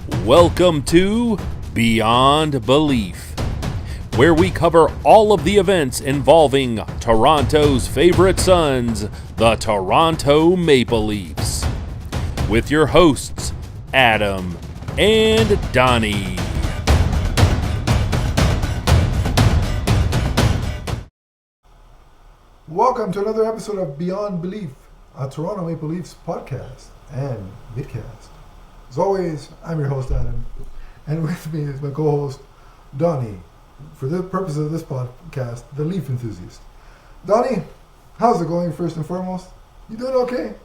Welcome to Beyond Belief, where we cover all of the events involving Toronto's favorite Suns, the Toronto Maple Leafs, with your hosts, Adam and Donnie. Welcome to another episode of Beyond Belief, a Toronto Maple Leafs podcast and vidcast. As always, I'm your host, Adam, and with me is my co-host, Donnie, for the purpose of this podcast, the Leaf enthusiast. Donnie, how's it going first and foremost? You doing okay?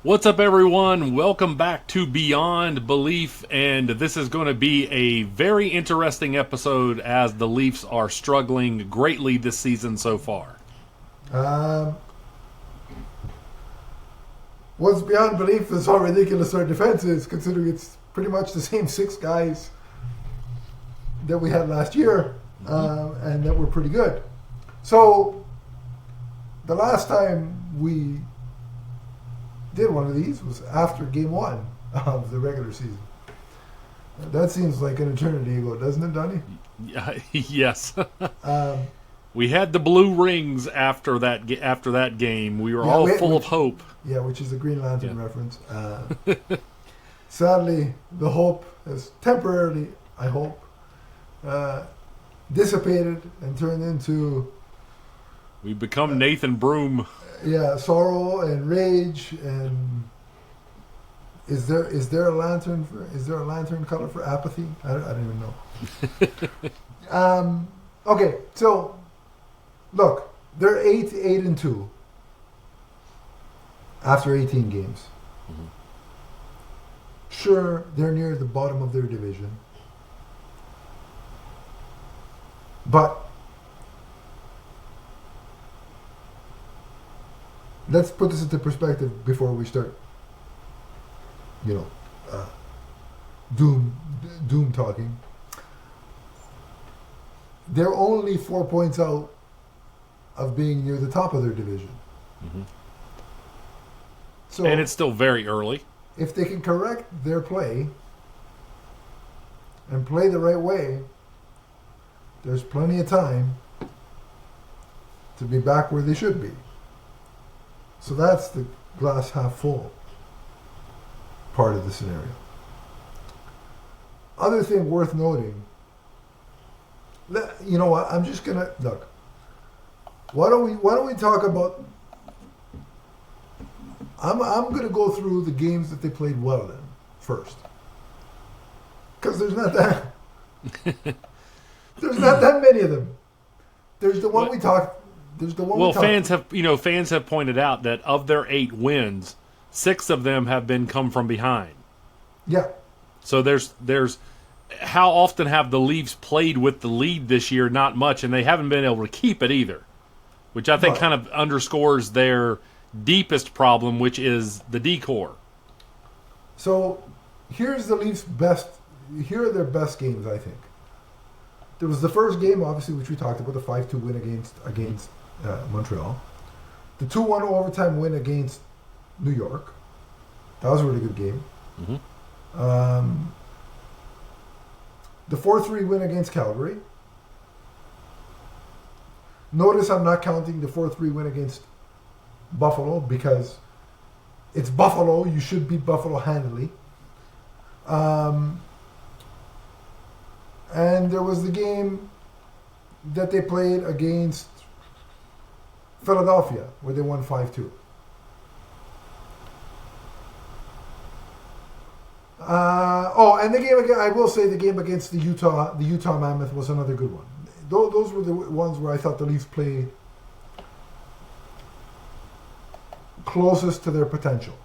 What's up, everyone? Welcome back to Beyond Belief, and this is going to be a very interesting episode as the Leafs are struggling greatly this season so far. What's beyond belief is how ridiculous our defense is, considering it's pretty much the same six guys that we had last year, and that were pretty good. So, the last time we did one of these was after game one of the regular season. That seems like an eternity ago, doesn't it, Donnie? Yes. We had the blue rings after that game. We were all full of hope. Yeah, which is a Green Lantern reference. Sadly, the hope has temporarily, I hope, dissipated and turned into... We've become Nathan Broom. Yeah, sorrow and rage and... Is there a lantern color for apathy? I don't even know. Okay, so... Look, they're 8-2 after 18 games. Mm-hmm. Sure, they're near the bottom of their division. But let's put this into perspective before we start, doom talking. They're only 4 points out of being near the top of their division. Mm-hmm. So, and it's still very early. If they can correct their play and play the right way, there's plenty of time to be back where they should be. So that's the glass half full part of the scenario. Other thing worth noting, you know what, I'm just gonna look. Why don't we talk about? I'm gonna go through the games that they played well in first, because there's not that many of them. There's the one we talked. There's the one. Well, fans have pointed out that of their 8 wins, 6 of them have come from behind. Yeah. So there's how often have the Leafs played with the lead this year? Not much, and they haven't been able to keep it either, which I think kind of underscores their deepest problem, which is the decor. So here's the Leafs' here are their best games, I think. There was the first game, obviously, which we talked about, the 5-2 win against Montreal. The 2-1 overtime win against New York. That was a really good game. Mm-hmm. The 4-3 win against Calgary. Notice I'm not counting the 4-3 win against Buffalo because it's Buffalo. You should beat Buffalo handily. And there was the game that they played against Philadelphia where they won 5-2. And the game again, I will say the game against the Utah Mammoth was another good one. Those were the ones where I thought the Leafs played closest to their potential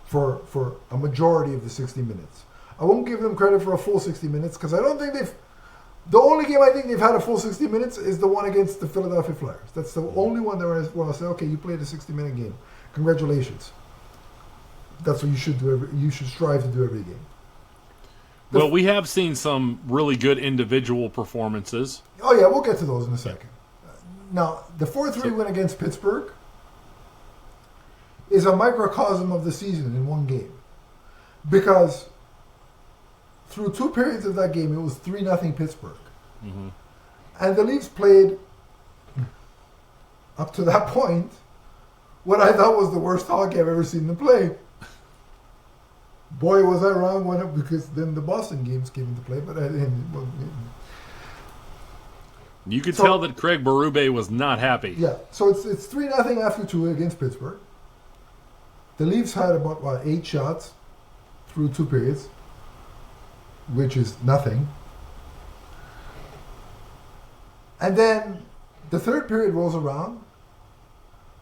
for a majority of the 60 minutes. I won't give them credit for a full 60 minutes because I don't think the only game I think they've had a full 60 minutes is the one against the Philadelphia Flyers. That's the only one where I'll say, okay, you played a 60-minute game. Congratulations. That's what you should do. You should strive to do every game. Well, we have seen some really good individual performances. Oh, yeah, we'll get to those in a second. Now, the 4-3 win against Pittsburgh is a microcosm of the season in one game. Because through 2 periods of that game, it was 3-0 Pittsburgh. Mm-hmm. And the Leafs played, up to that point, what I thought was the worst hockey I've ever seen them play. Boy, was I wrong because then the Boston games came into play. But you could tell that Craig Berube was not happy. Yeah, so it's 3-0 after 2 against Pittsburgh. The Leafs had about 8 shots through 2 periods, which is nothing. And then the third period rolls around.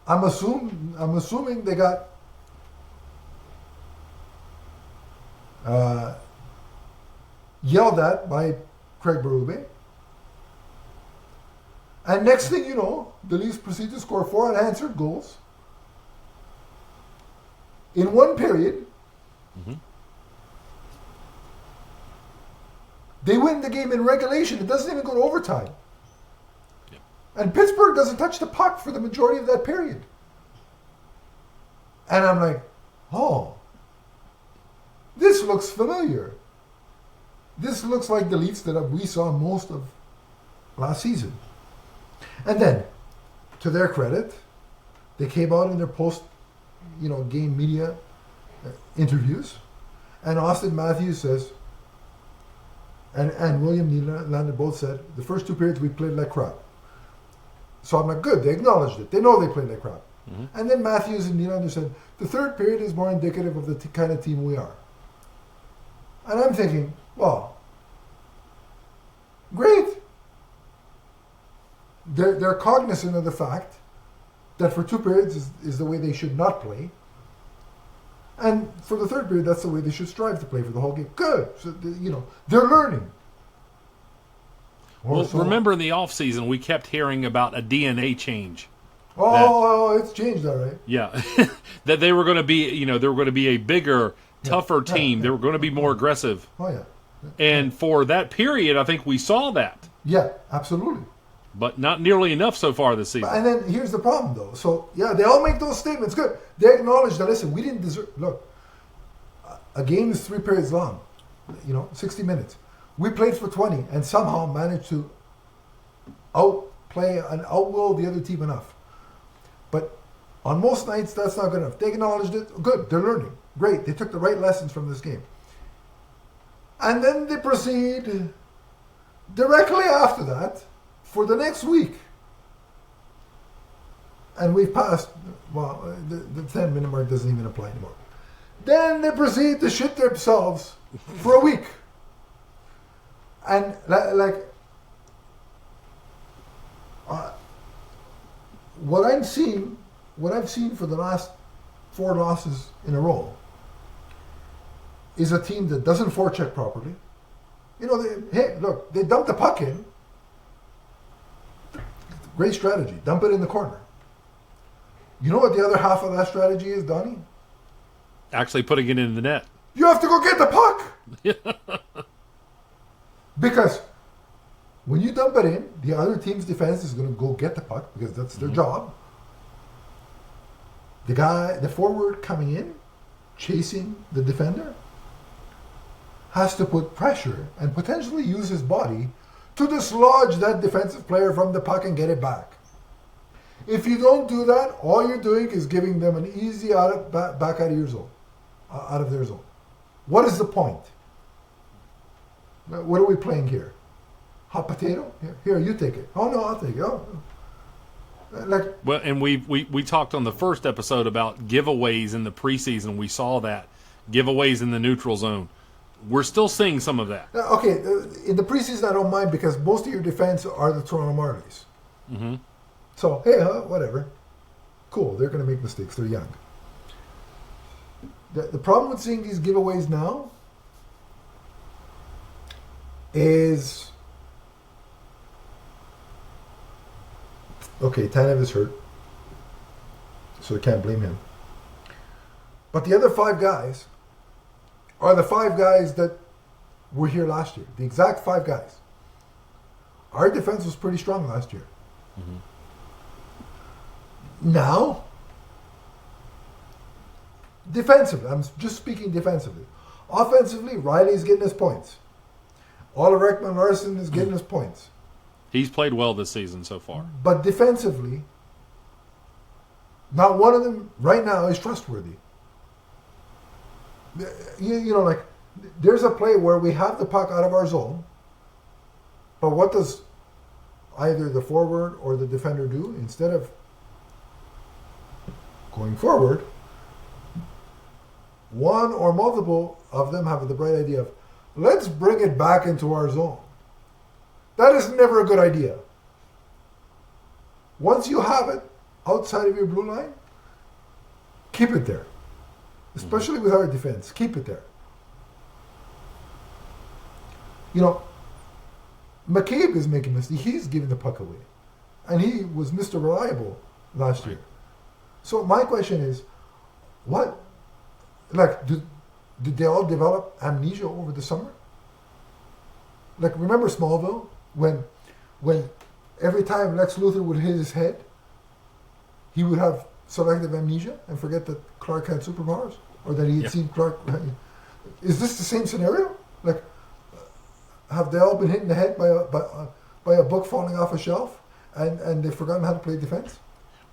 I'm assuming they got yelled at by Craig Berube. And next thing you know, the Leafs proceed to score 4 unanswered goals in 1 period. Mm-hmm. They win the game in regulation. It doesn't even go to overtime. Yep. And Pittsburgh doesn't touch the puck for the majority of that period. And I'm like, oh, this looks familiar. This looks like the Leafs that we saw most of last season. And then, to their credit, they came out in their post-game media interviews, and Austin Matthews says, and William Nylander both said, the first 2 periods we played like crap. So I'm like, good, they acknowledged it. They know they played like crap. Mm-hmm. And then Matthews and Nylander said, the third period is more indicative of the kind of team we are. And I'm thinking, well, great. They're cognizant of the fact that for 2 periods is the way they should not play. And for the third period, that's the way they should strive to play for the whole game. Good. So, they're learning. Well, remember in the offseason, we kept hearing about a DNA change. It's changed, all right. Yeah. That they were going to be, they were going to be a bigger, tougher team. They were going to be more aggressive. Oh, yeah. And for that period, I think we saw that. Yeah, absolutely. But not nearly enough so far this season. And then here's the problem, though. So, yeah, they all make those statements. Good. They acknowledge that, listen, we didn't deserve... Look, a game is 3 periods long. 60 minutes. We played for 20 and somehow managed to outplay and outwill the other team enough. But on most nights, that's not good enough. They acknowledged it. Good. They're learning. Great. They took the right lessons from this game. And then they proceed directly after that for the next week. And we've passed, the 10-minute mark doesn't even apply anymore. Then they proceed to shit themselves for a week. And what I've seen for the last 4 losses in a row is a team that doesn't forecheck properly. They dump the puck in. Great strategy. Dump it in the corner. You know what the other half of that strategy is, Donnie? Actually putting it in the net. You have to go get the puck! Because when you dump it in, the other team's defense is going to go get the puck because that's their job. The forward coming in, chasing the defender, has to put pressure and potentially use his body to dislodge that defensive player from the puck and get it back. If you don't do that, all you're doing is giving them an easy back out of your zone, out of their zone. What is the point? What are we playing here? Hot potato? Here, you take it. Oh no, I'll take it. Well, and we talked on the first episode about giveaways in the preseason. We saw that giveaways in the neutral zone. We're still seeing some of that. Okay, in the preseason I don't mind because most of your defense are the Toronto Marlies. Mm-hmm. So, hey, whatever. Cool, they're going to make mistakes. They're young. The problem with seeing these giveaways now is... Okay, Tanev is hurt, so I can't blame him. But the other 5 guys are the 5 guys that were here last year. The exact 5 guys. Our defense was pretty strong last year. Mm-hmm. Now, defensively, I'm just speaking defensively. Offensively, Riley's getting his points. Oliver Ekman-Larsson is getting us points. He's played well this season so far. But defensively, not one of them right now is trustworthy. You know, like, there's a play where we have the puck out of our zone, but what does either the forward or the defender do? Instead of going forward, one or multiple of them have the bright idea of, let's bring it back into our zone. That is never a good idea. Once you have it outside of your blue line, keep it there. Especially with our defense, keep it there. You know, McCabe is making mistakes. He's giving the puck away. And he was Mr. Reliable last year. So my question is, what, like, did they all develop amnesia over the summer? Like, remember Smallville? When every time Lex Luthor would hit his head, he would have selective amnesia and forget that Clark had superpowers? Or that he had seen Clark. Is this the same scenario? Like, have they all been hit in the head by a book falling off a shelf, and they've forgotten how to play defense?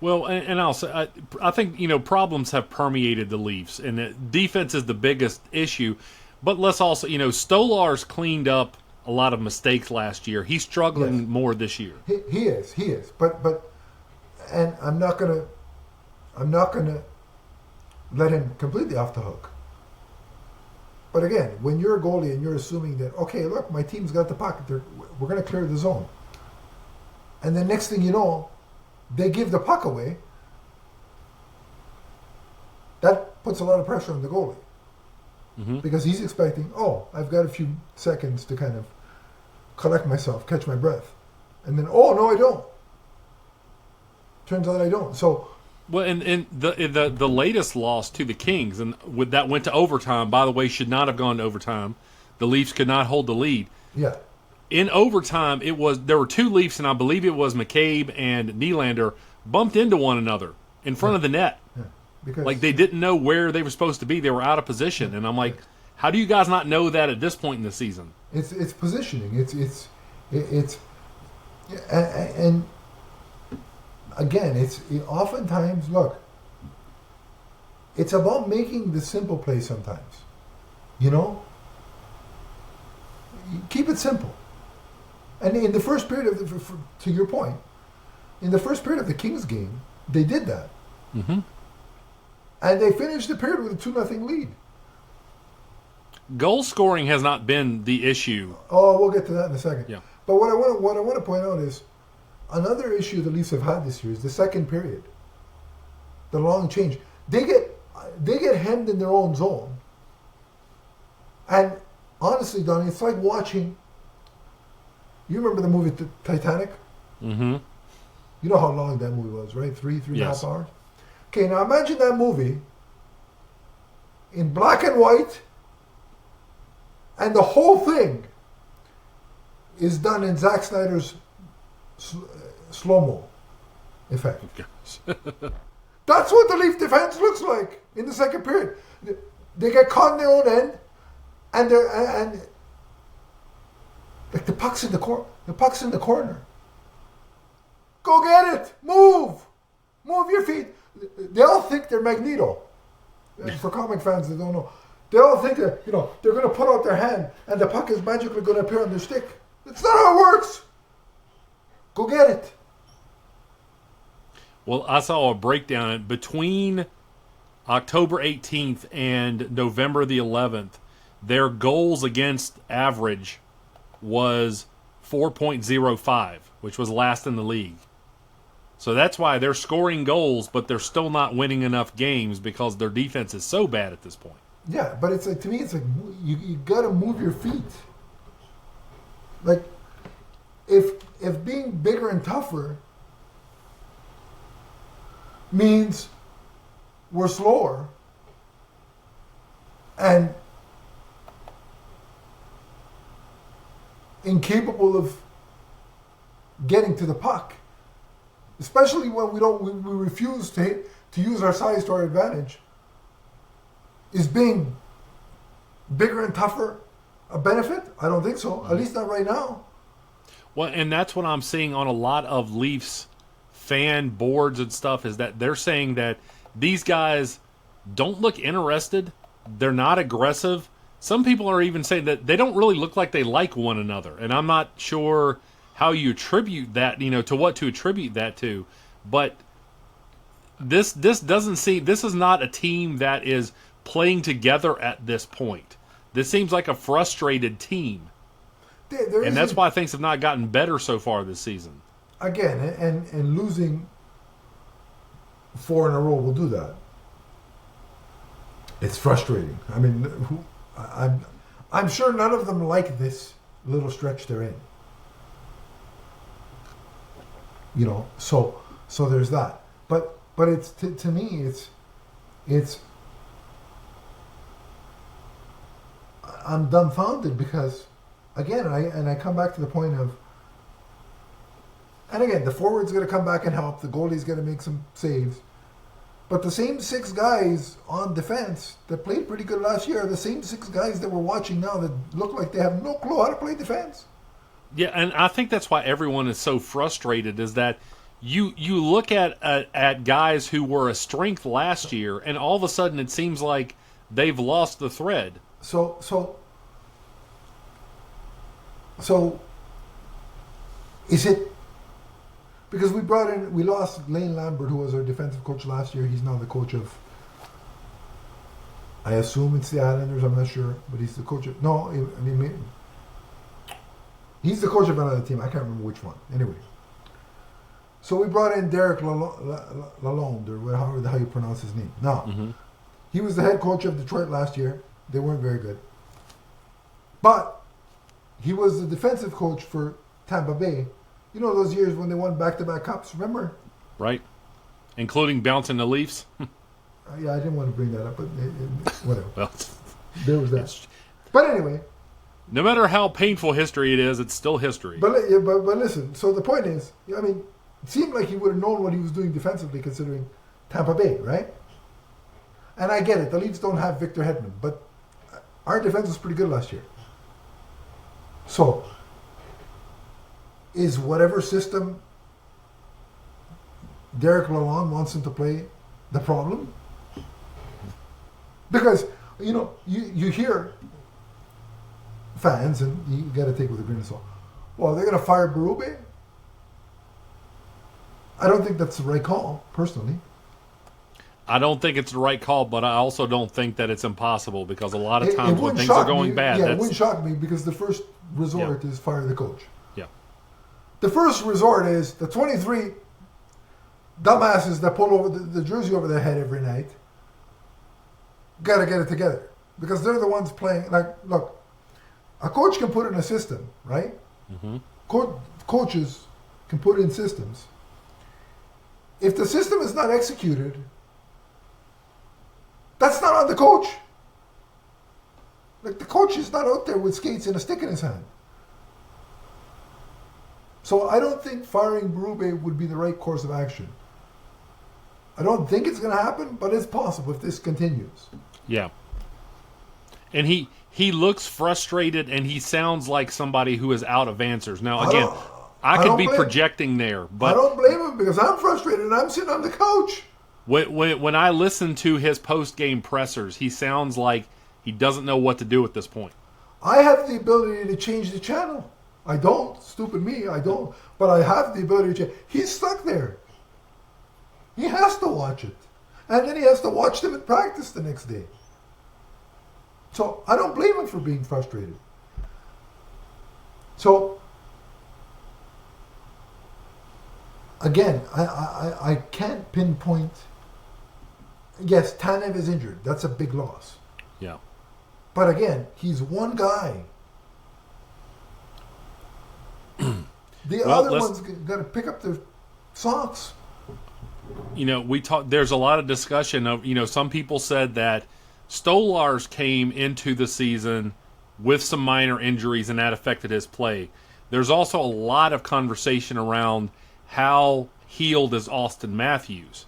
Well, and I'll say, I think, you know, problems have permeated the Leafs, and defense is the biggest issue. But let's also, you know, Stolar's cleaned up a lot of mistakes last year. He's struggling more this year. He is. But and I'm not gonna let him completely off the hook. But again, when you're a goalie and you're assuming that, okay, look, my team's got the puck, we're going to clear the zone. And the next thing you know, they give the puck away. That puts a lot of pressure on the goalie. Mm-hmm. Because he's expecting, I've got a few seconds to kind of collect myself, catch my breath. And then, no, I don't. Turns out I don't. So, well, and the latest loss to the Kings, and that went to overtime, by the way, should not have gone to overtime. The Leafs could not hold the lead. Yeah. In overtime, there were two Leafs, and I believe it was McCabe and Nylander bumped into one another in front of the net. Yeah. Because, like, they didn't know where they were supposed to be. They were out of position. And I'm like, how do you guys not know that at this point in the season? It's positioning. It's and again, it's oftentimes, look, it's about making the simple play sometimes. You know? Keep it simple. And in the first period to your point, in the first period of the Kings game, they did that. Mm-hmm. And they finished the period with a 2-0 lead. Goal scoring has not been the issue. Oh, we'll get to that in a second. Yeah. But what I want to point out is another issue the Leafs have had this year is the second period. The long change. They get hemmed in their own zone. And honestly, Donnie, it's like watching. You remember the movie Titanic? Mm-hmm. You know how long that movie was, right? Three and a half hours? Okay, now imagine that movie in black and white, and the whole thing is done in Zack Snyder's slow-mo effect. That's what the Leaf defense looks like in the second period. They get caught in their own end, and like the puck's in the corner. Go get it. Move your feet. They all think they're Magneto. For comic fans that don't know, they all think that they're going to put out their hand and the puck is magically going to appear on their stick. That's not how it works. Go get it. Well, I saw a breakdown between October 18th and November the 11th. Their goals against average was 4.05, which was last in the league. So that's why they're scoring goals, but they're still not winning enough games because their defense is so bad at this point. Yeah, but it's like, to me, it's like you got to move your feet. Like, if being bigger and tougher means we're slower and incapable of getting to the puck, especially when we refuse to use our size to our advantage, is being bigger and tougher a benefit? I don't think so. At least not right now. Well, and that's what I'm seeing on a lot of Leafs fan boards and stuff is that they're saying that these guys don't look interested. They're not aggressive. Some people are even saying that they don't really look like they like one another. And I'm not sure how you attribute that, to what to attribute that to. But this doesn't seem, this is not a team that is playing together at this point. This seems like a frustrated team. And that's why things have not gotten better so far this season. Again, and losing 4 in a row will do that. It's frustrating. I mean, I'm sure none of them like this little stretch they're in. So there's that. But it's to me it's I'm dumbfounded because again I come back to the point of, and again the forward's going to come back and help, the goalie's going to make some saves, but the same 6 guys on defense that played pretty good last year are the same 6 guys that we're watching now that look like they have no clue how to play defense. Yeah, and I think that's why everyone is so frustrated is that you look at guys who were a strength last year, and all of a sudden it seems like they've lost the thread. So is it because we lost Lane Lambert, who was our defensive coach last year? He's now the coach of, I assume it's the Islanders, I'm not sure, but he's the coach of, no, I mean, he's the coach of another team, I can't remember which one. Anyway, so we brought in Derek Lalonde, or how you pronounce his name. Now, he was the head coach of Detroit last year. They weren't very good. But he was the defensive coach for Tampa Bay. You know those years when they won back-to-back cups, remember? Right. Including bouncing the Leafs. Yeah, I didn't want to bring that up, but whatever. Well, there was that. But anyway. No matter how painful history it is, it's still history. But listen, so the point is, I mean, it seemed like he would have known what he was doing defensively considering Tampa Bay, right? And I get it, the Leafs don't have Victor Hedman, but our defense was pretty good last year. So, is whatever system Derek Lalonde wants him to play the problem? Because, you hear fans, and you got to take it with a grain of salt, well, they're going to fire Berube? I don't think that's the right call, personally. I don't think it's the right call, but I also don't think that it's impossible because a lot of times when things are going bad... Yeah, it wouldn't shock me because the first resort is fire the coach. Yeah. The first resort is the 23 dumbasses that pull over the jersey over their head every night. Got to get it together because they're the ones playing. Like, look, a coach can put in a system, right? Mm-hmm. Coaches can put in systems. If the system is not executed, that's not on the coach. Like, the coach is not out there with skates and a stick in his hand. So I don't think firing Berube would be the right course of action. I don't think it's going to happen, but it's possible if this continues. Yeah. And he looks frustrated, and he sounds like somebody who is out of answers. Now, again, I could be projecting there. But I don't blame him because I'm frustrated and I'm sitting on the couch. When I listen to his post-game pressers, he sounds like he doesn't know what to do at this point. I have the ability to change the channel. I don't. Stupid me, I don't. But I have the ability to change. He's stuck there. He has to watch it. And then he has to watch them in practice the next day. So I don't blame him for being frustrated. So, again, I can't pinpoint. Yes, Tanev is injured. That's a big loss. Yeah. But again, he's one guy. The other one's got to pick up their socks. There's a lot of discussion of, some people said that Stolarz came into the season with some minor injuries and that affected his play. There's also a lot of conversation around how healed is Austin Matthews.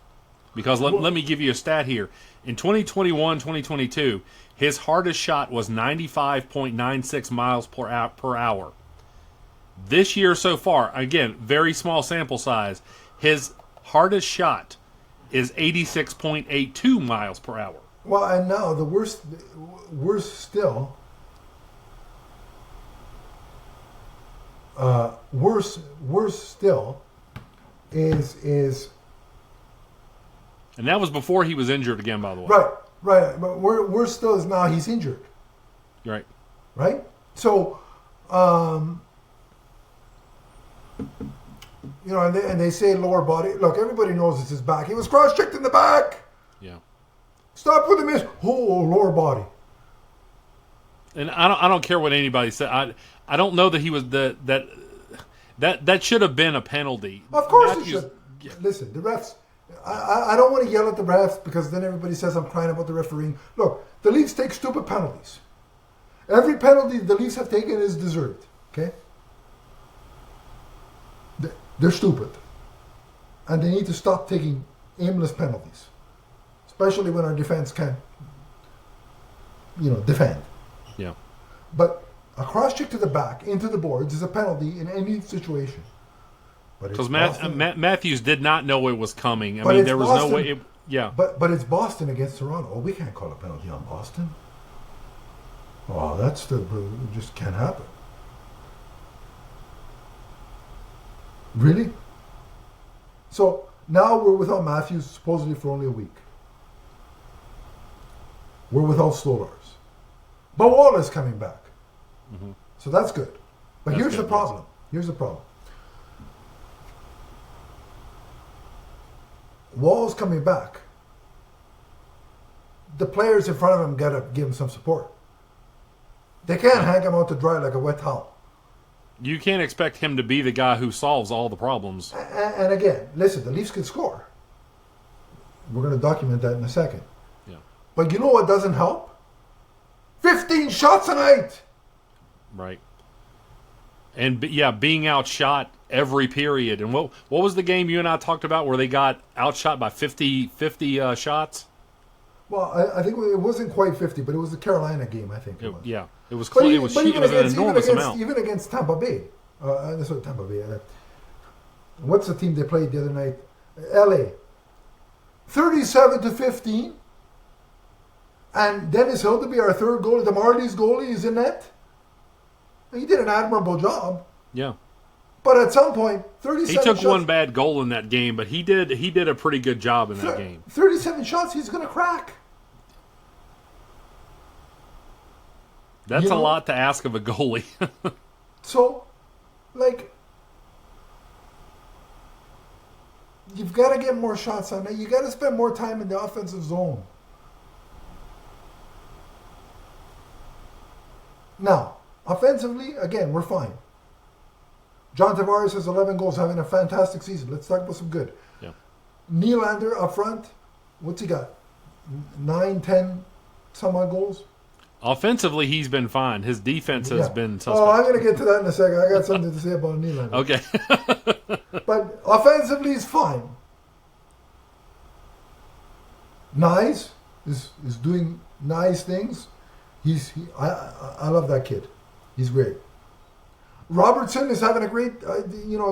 Because let me give you a stat here. In 2021, 2022, his hardest shot was 95.96 miles per hour. This year so far, again, very small sample size, his hardest shot is 86.82 miles per hour. Well, and now the worst still, worse still is. And that was before he was injured again, by the way. Right. But worse still is now he's injured. Right. Right. So, and they say lower body. Look, everybody knows it's his back. He was cross-checked in the back. Yeah. Stop with the miss. Oh, lower body. And I don't care what anybody said. I don't know that he was that should have been a penalty. Of course it should. Yeah. Listen, the refs. I don't want to yell at the refs because then everybody says I'm crying about the refereeing. Look, the Leafs take stupid penalties. Every penalty the Leafs have taken is deserved. Okay. They're stupid. And they need to stop taking aimless penalties. Especially when our defense can't, defend. Yeah. But a cross-check to the back, into the boards, is a penalty in any situation. Because Matthews did not know it was coming. I mean, there was no way. But it's Boston against Toronto. Oh, we can't call a penalty on Boston. Oh, it just can't happen. Really? So now we're without Matthews supposedly for only a week. We're without Stolarz. But Wallace coming back. Mm-hmm. So that's good. But here's the problem. Wall's coming back. The players in front of him got to give him some support. They can't hang him out to dry like a wet towel. You can't expect him to be the guy who solves all the problems. And again, listen, the Leafs can score. We're going to document that in a second. Yeah. But you know what doesn't help? 15 shots a night! Right. And, being outshot every period. And what was the game you and I talked about where they got outshot by 50 shots? Well, I think it wasn't quite 50, but it was the Carolina game, I think it was. Yeah. It was close. It was an enormous amount. Even against Tampa Bay. That's what Tampa Bay. What's the team they played the other night? LA. 37-15. And Dennis Hildeby, our third goalie, the Marlies goalie, is in net. He did an admirable job. Yeah. But at some point, 37 shots. He took shots, one bad goal in that game, but he did a pretty good job in that game. 37 shots, he's going to crack. That's a lot to ask of a goalie. So, you've got to get more shots on that. You got to spend more time in the offensive zone. Now, offensively, again, we're fine. John Tavares has 11 goals, having a fantastic season. Let's talk about some good. Yeah. Nylander up front, what's he got? 9, 10, some odd goals? Offensively, he's been fine. His defense has been suspect. Oh, I'm going to get to that in a second. I got something to say about Nylander. Okay. But offensively, he's fine. Nice is doing nice things. I love that kid. He's great. Robertson is having a great, a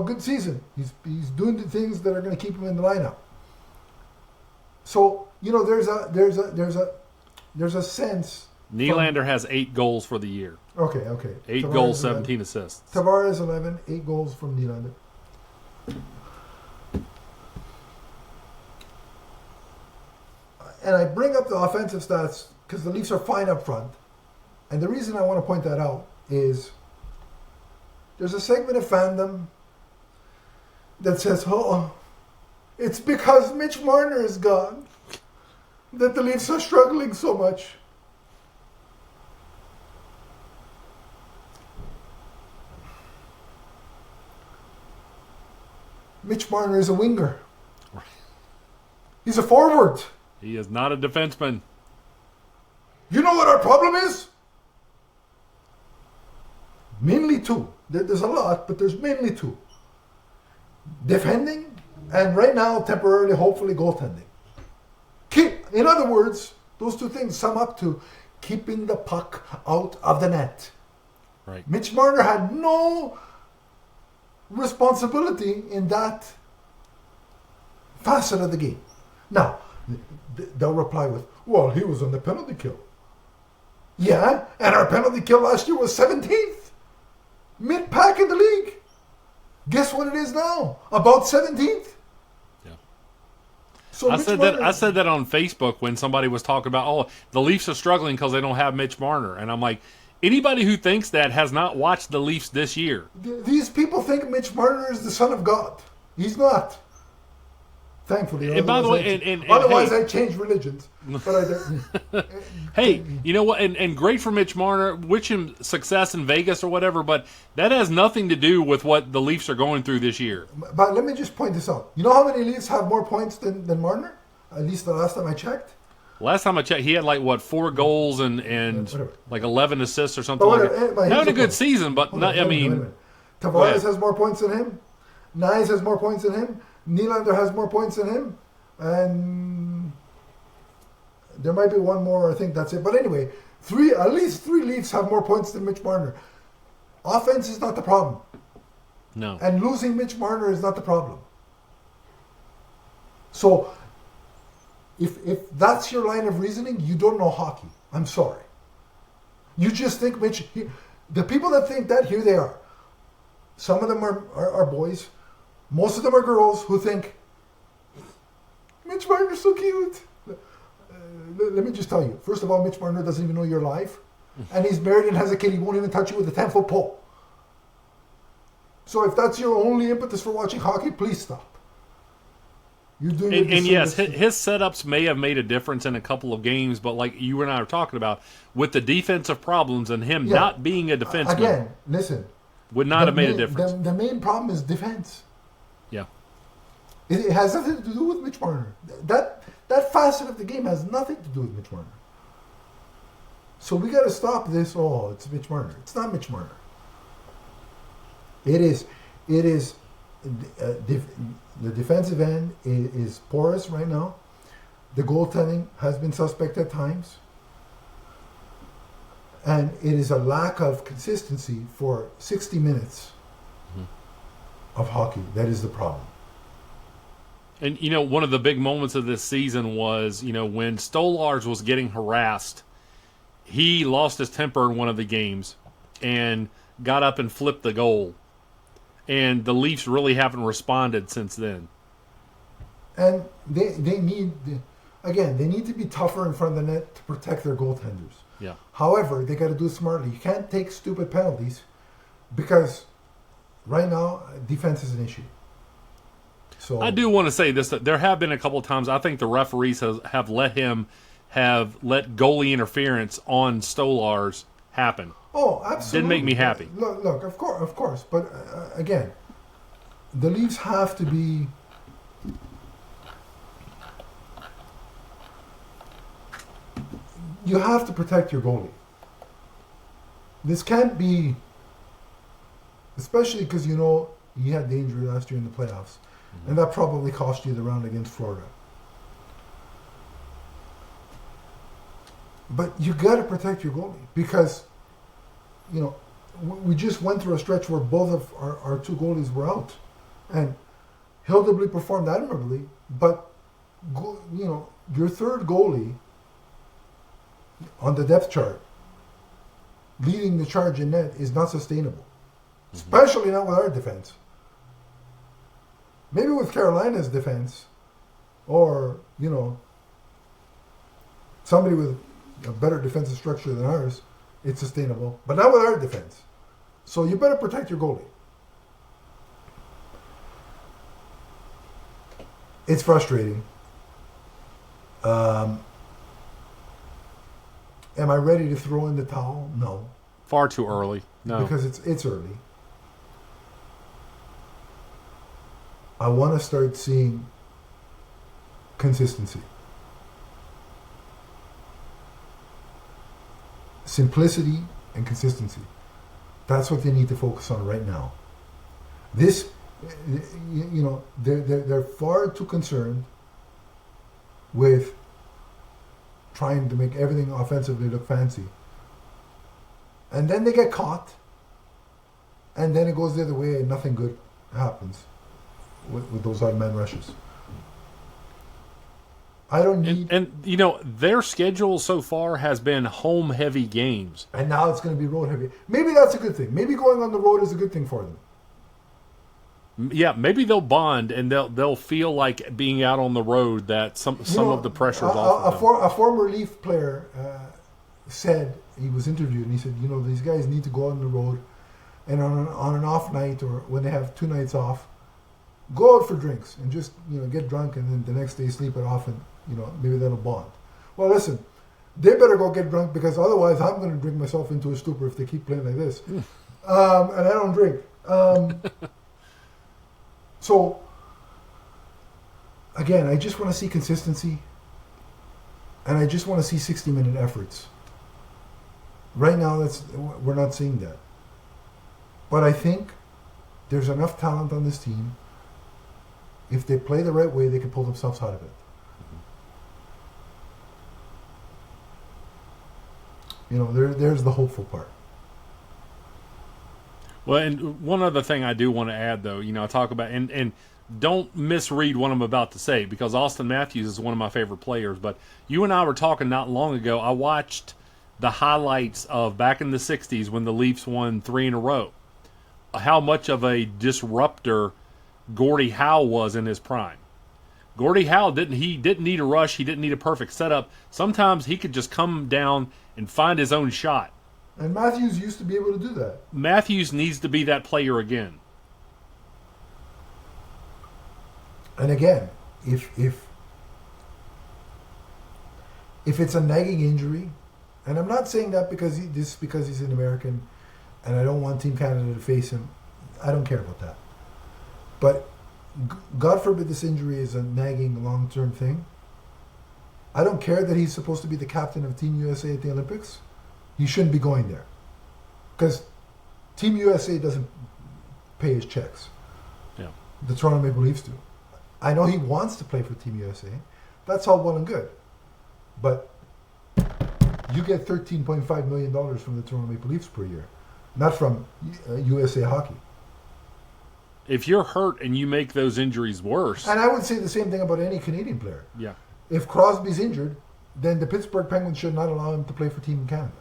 good season. He's doing the things that are going to keep him in the lineup. So there's a sense. Nylander has 8 goals for the year. Okay. 8 Tavares goals, 11. 17 assists. Tavares 11, 8 goals from Nylander. And I bring up the offensive stats because the Leafs are fine up front. And the reason I want to point that out is there's a segment of fandom that says, oh, it's because Mitch Marner is gone that the Leafs are struggling so much. Mitch Marner is a winger. Right. He's a forward. He is not a defenseman. You know what our problem is? Mainly 2. There's a lot, but there's mainly 2. Defending, and right now, temporarily, hopefully, goaltending. In other words, those 2 things sum up to keeping the puck out of the net. Right. Mitch Marner had no responsibility in that facet of the game. Now, they'll reply with, well, he was on the penalty kill. Yeah, and our penalty kill last year was 17th. Mid-pack in the league. Guess what it is now? About 17th. Yeah. So I said that on Facebook when somebody was talking about, oh, the Leafs are struggling because they don't have Mitch Marner. And I'm like, anybody who thinks that has not watched the Leafs this year. These people think Mitch Marner is the son of God. He's not. Thankfully. And by the way, otherwise hey, I change religions. But I don't. Hey, you know what? And great for Mitch Marner. Wish him success in Vegas or whatever. But that has nothing to do with what the Leafs are going through this year. But let me just point this out. You know how many Leafs have more points than Marner? At least the last time I checked. Last time I checked, he had like, what, 4 goals and like 11 assists or something like that. Having a good season, but not, I mean. Tavares has more points than him. Nyes has more points than him. Nylander has more points than him. And there might be one more, I think that's it. But anyway, at least three Leafs have more points than Mitch Marner. Offense is not the problem. No. And losing Mitch Marner is not the problem. So, if that's your line of reasoning, you don't know hockey. I'm sorry. You just think the people that think that, here they are. Some of them are boys. Most of them are girls who think, Mitch Marner's so cute. Let me just tell you. First of all, Mitch Marner doesn't even know you're alive. And he's married and has a kid. He won't even touch you with a 10-foot pole. So if that's your only impetus for watching hockey, please stop. You're doing and yes, his setups may have made a difference in a couple of games, but like you and I are talking about, with the defensive problems and him not being a defenseman. Again, listen. Would not have made a difference. The main problem is defense. Yeah. It has nothing to do with Mitch Marner. That facet of the game has nothing to do with Mitch Marner. So we got to stop this. Oh, it's Mitch Marner. It's not Mitch Marner. It is. The defensive end is porous right now. The goaltending has been suspect at times. And it is a lack of consistency for 60 minutes of hockey. That is the problem. And, one of the big moments of this season was, when Stolarz was getting harassed, he lost his temper in one of the games and got up and flipped the goal. And the Leafs really haven't responded since then. And they need to be tougher in front of the net to protect their goaltenders. Yeah. However, they got to do it smartly. You can't take stupid penalties because right now defense is an issue. So I do want to say this: that there have been a couple of times I think the referees have let goalie interference on Stolarz happen. Oh, absolutely. Didn't make me happy. Look, of course. But again, the Leafs have to be. You have to protect your goalie. This can't be, especially because he had the injury last year in the playoffs, and that probably cost you the round against Florida. But you got to protect your goalie because, we just went through a stretch where both of our two goalies were out, and Hildebly performed admirably, but your third goalie on the depth chart, leading the charge in net is not sustainable. Especially not with our defense. Maybe with Carolina's defense, or, somebody with a better defensive structure than ours, it's sustainable. But not with our defense. So you better protect your goalie. It's frustrating. Am I ready to throw in the towel? No. Far too early. No. Because it's early. I want to start seeing consistency. Simplicity and consistency. That's what they need to focus on right now. This, they're far too concerned with trying to make everything offensively look fancy. And then they get caught, and then it goes the other way, and nothing good happens with those odd man rushes. I don't need... And their schedule so far has been home-heavy games. And now it's going to be road-heavy. Maybe that's a good thing. Maybe going on the road is a good thing for them. Yeah, maybe they'll bond and they'll feel like being out on the road that some of the pressure's off of them. A former Leaf player said, he was interviewed, and he said, these guys need to go on the road, and on an off night, or when they have 2 nights off, go out for drinks and just get drunk, and then the next day sleep it off, and maybe that'll bond. Well, listen, they better go get drunk, because otherwise I'm going to drink myself into a stupor if they keep playing like this. And I don't drink. So, again, I just want to see consistency, and I just want to see 60-minute efforts. Right now, we're not seeing that. But I think there's enough talent on this team. If they play the right way, they can pull themselves out of it. There's the hopeful part. Well, and one other thing I do want to add, though, I talk about, and don't misread what I'm about to say, because Austin Matthews is one of my favorite players, but you and I were talking not long ago. I watched the highlights of back in the 60s when the Leafs won 3 in a row, how much of a disruptor Gordie Howe was in his prime. Gordie Howe didn't need a rush. He didn't need a perfect setup. Sometimes he could just come down and find his own shot. And Matthews used to be able to do that. Matthews needs to be that player again. And again, if it's a nagging injury, and I'm not saying that because he's an American, and I don't want Team Canada to face him. I don't care about that. But God forbid this injury is a nagging long-term thing. I don't care that he's supposed to be the captain of Team USA at the Olympics. He shouldn't be going there, because Team USA doesn't pay his checks. Yeah, the Toronto Maple Leafs do. I know he wants to play for Team USA. That's all well and good, but you get $13.5 million from the Toronto Maple Leafs per year, not from USA Hockey. If you're hurt and you make those injuries worse, and I would say the same thing about any Canadian player. Yeah, if Crosby's injured, then the Pittsburgh Penguins should not allow him to play for Team Canada.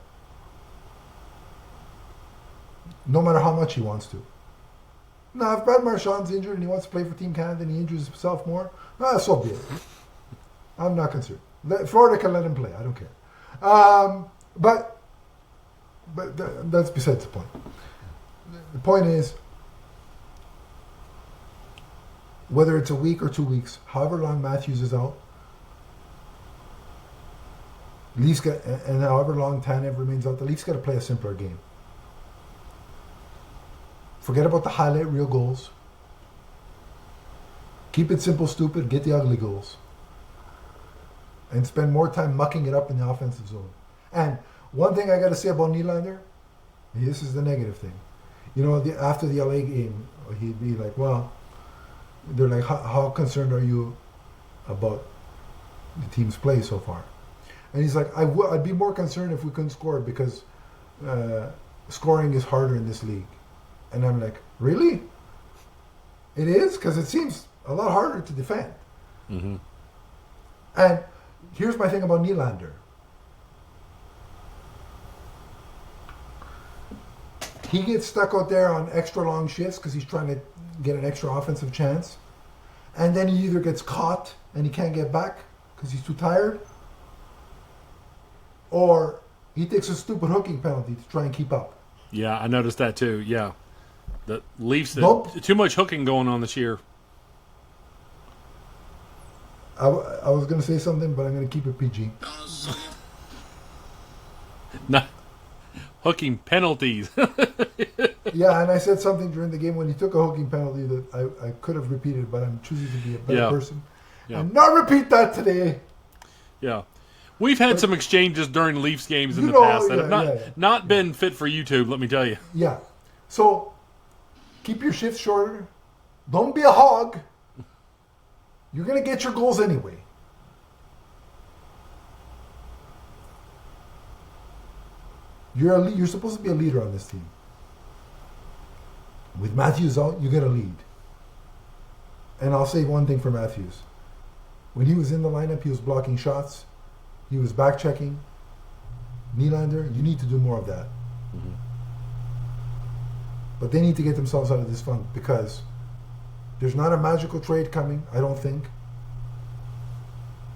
No matter how much he wants to. Now, if Brad Marchand's injured and he wants to play for Team Canada and he injures himself more, so be it. I'm not concerned. Florida can let him play. I don't care. But that's besides the point. The point is, whether it's a week or 2 weeks, however long Matthews is out, Leafs and however long Tanev remains out, the Leafs got to play a simpler game. Forget about the highlight reel goals. Keep it simple, stupid. Get the ugly goals. And spend more time mucking it up in the offensive zone. And one thing I got to say about Nylander, this is the negative thing. After the LA game, he'd be like, well, they're like, how concerned are you about the team's play so far? And he's like, I'd be more concerned if we couldn't score, because scoring is harder in this league. And I'm like, really? It is? Because it seems a lot harder to defend. Mm-hmm. And here's my thing about Nylander. He gets stuck out there on extra long shifts because he's trying to get an extra offensive chance. And then he either gets caught and he can't get back because he's too tired, or he takes a stupid hooking penalty to try and keep up. Yeah, I noticed that too. Yeah. The Leafs, too much hooking going on this year. I was going to say something, but I'm going to keep it PG. Not hooking penalties. Yeah, and I said something during the game when he took a hooking penalty that I could have repeated, but I'm choosing to be a better person. Yeah. And not repeat that today. Yeah. We've had some exchanges during Leafs games in the past that have not been fit for YouTube, let me tell you. Yeah. So, keep your shifts shorter. Don't be a hog. You're going to get your goals anyway. You're supposed to be a leader on this team. With Matthews out, you get a lead. And I'll say one thing for Matthews. When he was in the lineup, he was blocking shots. He was back checking. Nylander, you need to do more of that. Mm-hmm. But they need to get themselves out of this funk because there's not a magical trade coming, I don't think.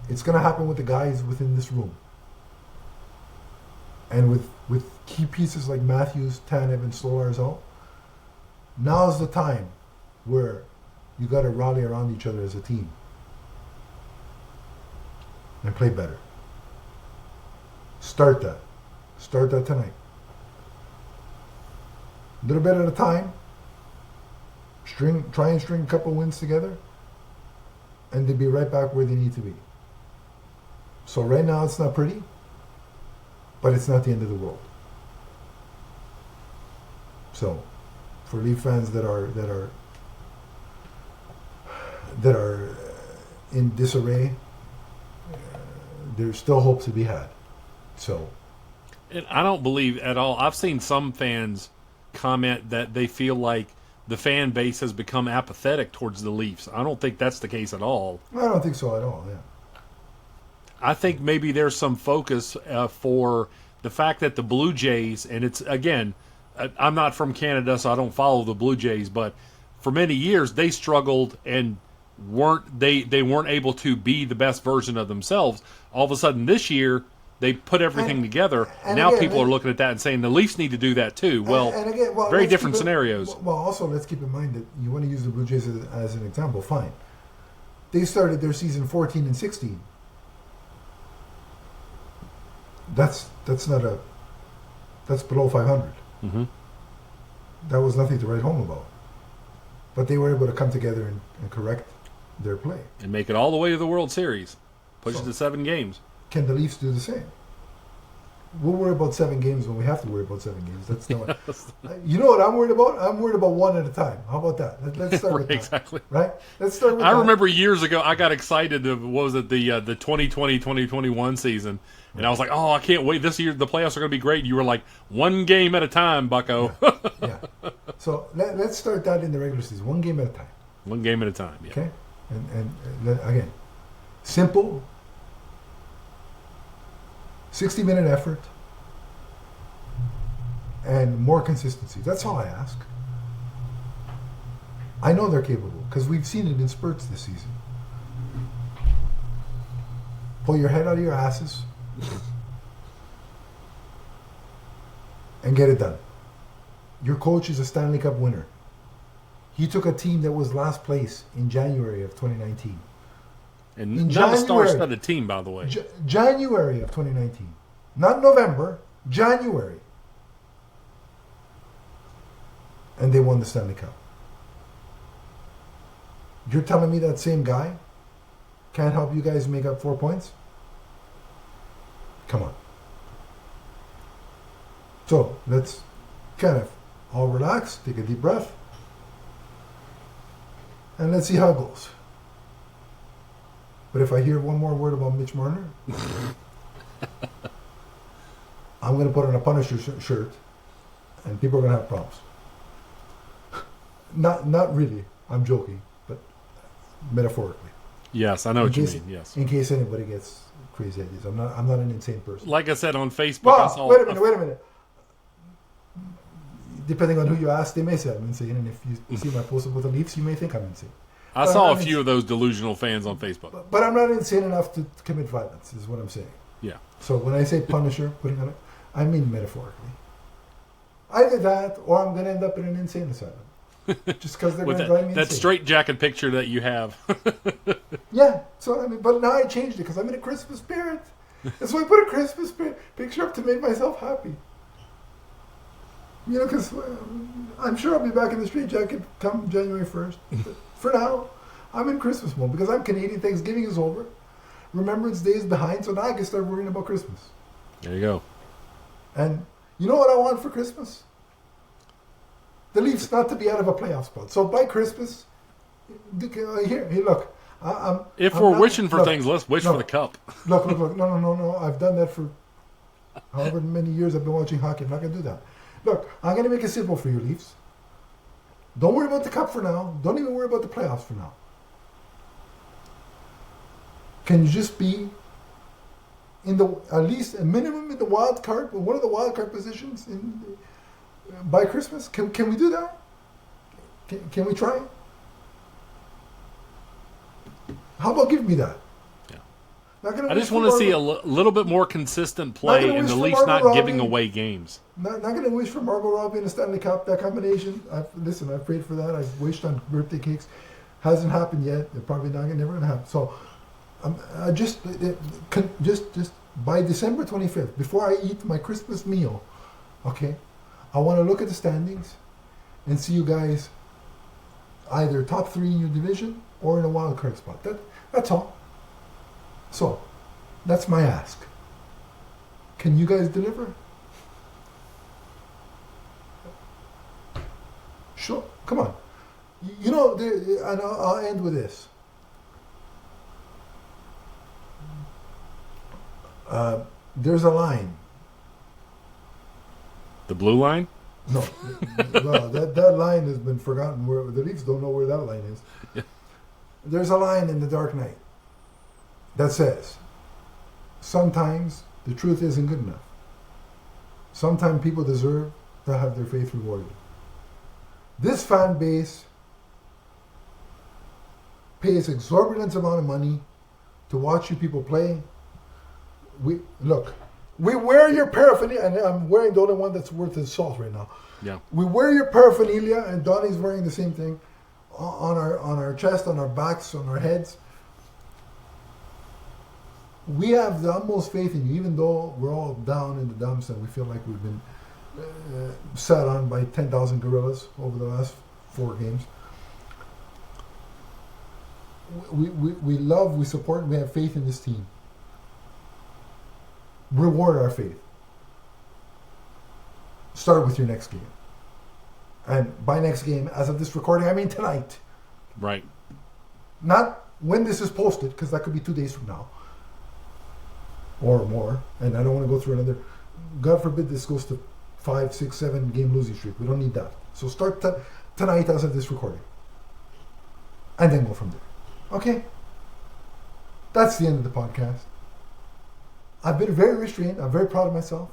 It's going to happen with the guys within this room. And with key pieces like Matthews, Tanev, and Stolarz out, now's the time where you got to rally around each other as a team and play better. Start that. Start that tonight. A little bit at a time. Try and string a couple wins together, and they'll be right back where they need to be. So right now it's not pretty, but it's not the end of the world. So, for Leaf fans that are in disarray, there's still hope to be had. So, and I don't believe at all. I've seen some fans comment that they feel like the fan base has become apathetic towards the Leafs. I don't think that's the case at all. I don't think so at all. Yeah. I think maybe there's some focus for the fact that the Blue Jays, and it's, again, I'm not from Canada, so I don't follow the Blue Jays, but for many years they struggled and weren't able to be the best version of themselves. All of a sudden this year, they put everything together. And now again, people are looking at that and saying the Leafs need to do that too. Well, very different scenarios. Well, also let's keep in mind that you want to use the Blue Jays as an example. Fine, they started their season 14 and 16. That's below 500. Mm-hmm. That was nothing to write home about. But they were able to come together and correct their play and make it all the way to the World Series, push it to 7 games. Can the Leafs do the same? We'll worry about 7 games when we have to worry about 7 games. That's not. You know what I'm worried about? I'm worried about one at a time. How about that? Let's start with that. Exactly. Right? Let's start with that. I remember years ago, I got excited of, what was it, the 2020-2021 season. And I was like, oh, I can't wait. This year, the playoffs are going to be great. And you were like, 1 game at a time, bucko. Yeah. So let's start that in the regular season. 1 game at a time. 1 game at a time, yeah. Okay? And again, simple, 60-minute effort, and more consistency. That's all I ask. I know they're capable because we've seen it in spurts this season. Pull your head out of your asses and get it done. Your coach is a Stanley Cup winner. He took a team that was last place in January of 2019. And not a star-studded team, by the way. January of 2019. Not November, January. And they won the Stanley Cup. You're telling me that same guy can't help you guys make up 4 points? Come on. So, let's kind of all relax, take a deep breath, and let's see how it goes. But if I hear one more word about Mitch Marner, I'm going to put on a Punisher shirt, and people are going to have problems. Not really. I'm joking, but metaphorically. Yes, I know what you mean. Yes. In case anybody gets crazy ideas, I'm not an insane person. Like I said on Facebook, well, wait a minute. Depending on who you ask, they may say I'm insane, and if you see my post about the Leafs, you may think I'm insane. I saw a few of those delusional fans on Facebook. But I'm not insane enough to commit violence, is what I'm saying. Yeah. So when I say Punisher, putting on it, I mean metaphorically. Either that, or I'm going to end up in an insane asylum. Just because they're going to drive me insane. That straight-jacket picture that you have. Yeah. So but now I changed it because I'm in a Christmas spirit. And so I put a Christmas picture up to make myself happy. You know, because I'm sure I'll be back in the straight jacket come January 1st. But for now, I'm in Christmas mode because I'm Canadian. Thanksgiving is over. Remembrance Day is behind, so now I can start worrying about Christmas. There you go. And you know what I want for Christmas? The Leafs not to be out of a playoff spot. So by Christmas, here, look. If we're wishing for things, let's wish for the cup. Look. No. I've done that for However many years I've been watching hockey, I'm not going to do that. Look, I'm going to make it simple for you, Leafs. Don't worry about the cup for now. Don't even worry about the playoffs for now. Can you just be at least a minimum in the wild card, one of the wild card positions by Christmas? Can we do that? Can we try? How about give me that? I just want to see a little bit more consistent play and the Leafs not giving away games. Not going to wish for Margot Robbie and the Stanley Cup, that combination. I've prayed for that. I've wished on birthday cakes. Hasn't happened yet. They're probably never going to happen. So just by December 25th, before I eat my Christmas meal, okay, I want to look at the standings and see you guys either top 3 in your division or in a wild card spot. That's all. So, that's my ask. Can you guys deliver? Sure. Come on. You know, and I'll end with this. There's a line. The blue line? No. Well, that line has been forgotten. The Leafs don't know where that line is. Yeah. There's a line in The Dark Knight that says, sometimes the truth isn't good enough. Sometimes people deserve to have their faith rewarded. This fan base pays exorbitant amount of money to watch you people play. We wear your paraphernalia, and I'm wearing the only one that's worth its salt right now. Yeah. We wear your paraphernalia, and Donnie's wearing the same thing on our chest, on our backs, on our heads. We have the utmost faith in you, even though we're all down in the dumps and we feel like we've been sat on by 10,000 gorillas over the last 4 games. We love, we support, and we have faith in this team. Reward our faith. Start with your next game. And by next game, as of this recording, I mean tonight. Right. Not when this is posted, because that could be 2 days from now. Or more. And I don't want to go through another. God forbid this goes to 5, 6, 7 game losing streak. We don't need that. So start tonight as of this recording. And then go from there. Okay? That's the end of the podcast. I've been very restrained. I'm very proud of myself.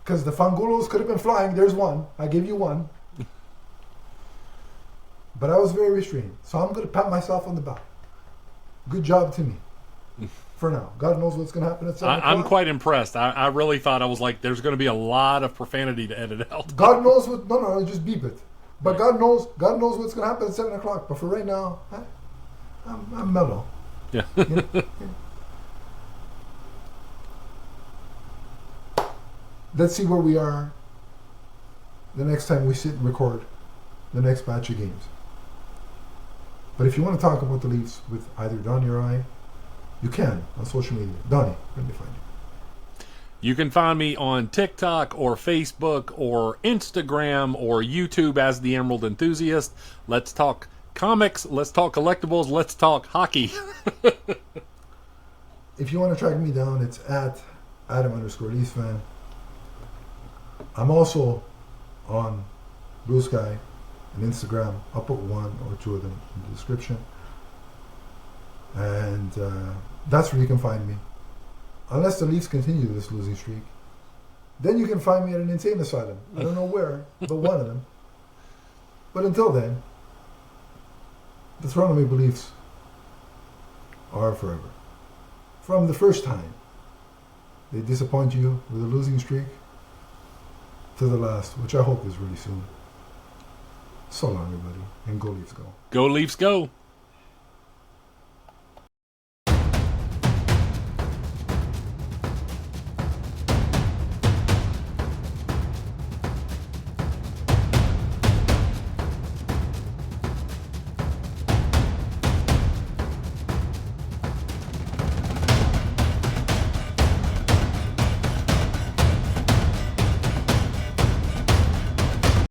Because the Fangulos could have been flying. There's one. I gave you one. But I was very restrained. So I'm going to pat myself on the back. Good job to me. For now. God knows what's going to happen at 7 o'clock. I'm quite impressed. I really thought, I was like, there's going to be a lot of profanity to edit out. God knows what... No, just beep it. But God knows what's going to happen at 7 o'clock. But for right now, I'm mellow. Yeah. You know? Yeah. Let's see where we are the next time we sit and record the next batch of games. But if you want to talk about the Leafs with either Donnie or I, you can on social media. Donnie, where do you find you? You can find me on TikTok or Facebook or Instagram or YouTube as the Emerald Enthusiast. Let's talk comics. Let's talk collectibles. Let's talk hockey. If you want to track me down, it's at Adam_leafsfan. I'm also on Blue Sky and Instagram. I'll put 1 or 2 of them in the description. And that's where you can find me. Unless the Leafs continue this losing streak, then you can find me at an insane asylum. I don't know where, but one of them. But until then, the Toronto Maple Leafs are forever. From the first time they disappoint you with a losing streak to the last, which I hope is really soon. So long, everybody, and go Leafs go. Go Leafs go.